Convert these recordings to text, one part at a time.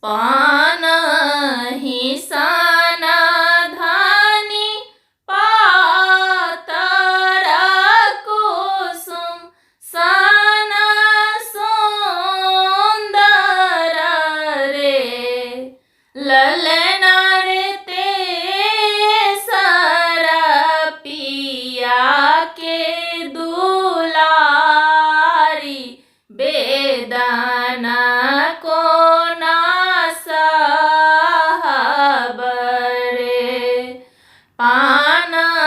पानहि सन धानी पातर कुसुम सन सुंदर रे ललना रे तेसर पिया के दुलारी बेदना को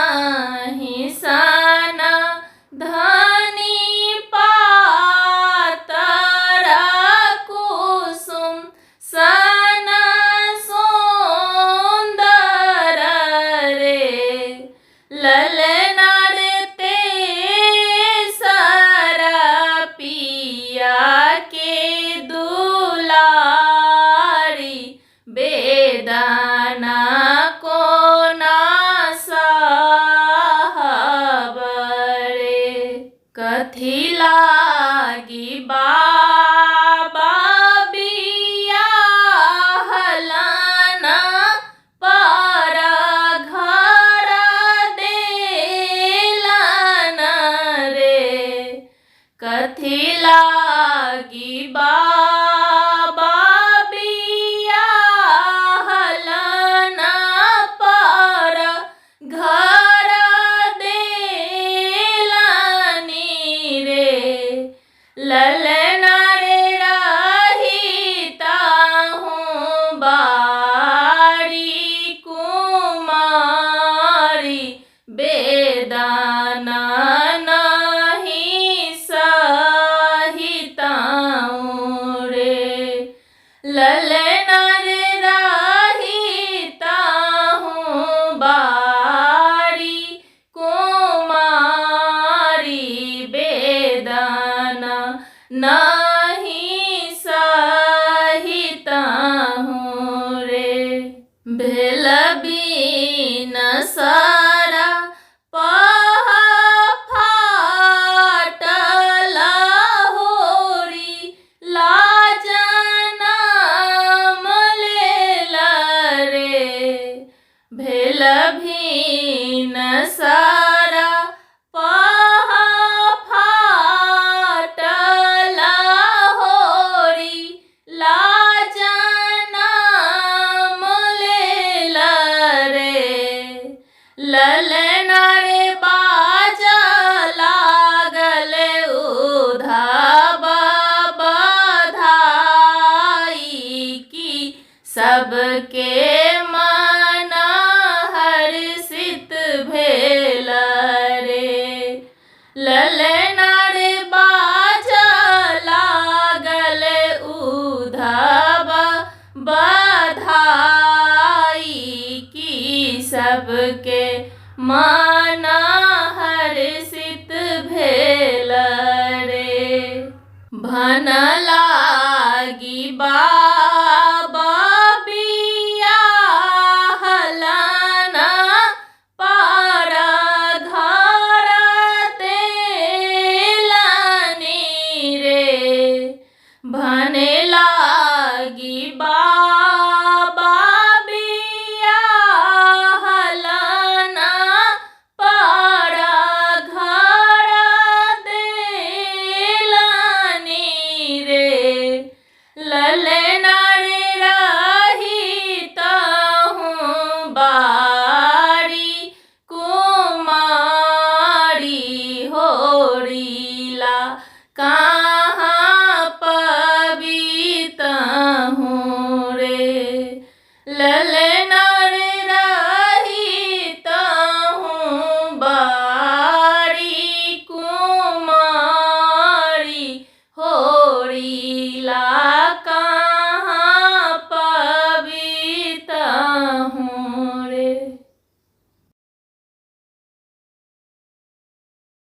पानहि सन धानी पातर कुसुम सन सुंदर रे ललना रे तेसर पिया के दुलारी बेदना को कथी लागी बाबा बियाहलन पर घर देलन रे कथी लागी बाबा बियाहलन पर घर ललना रे रहिता हूँ बारी कुमारी बेदना नहीं सहिता हूँ रे ललना रे रहिता हूँ बारी कुमारी बेदना नहीं सहिता हूँ रे भेल बीन सारा फाटल होरी लाजना मलेल रे भेल भीन सारा ललना रे बाजा लागल उधाबा बधाई की सबके मन हर्षित भेल रे ललना रे बाजा लागल उधाबा बधाई की सबके मन हर्षित भेल रे भन लागी बाबा बियाहलन पर घर देलनि रे भने लागी बाबा बियाहलन पर घर देलनि रे ललना रे रहिता हूँ बारी कुमारी होरीला कहाँ पविता हूँ रे ललना रे रहिता हूँ बारी कुमारी होरीला का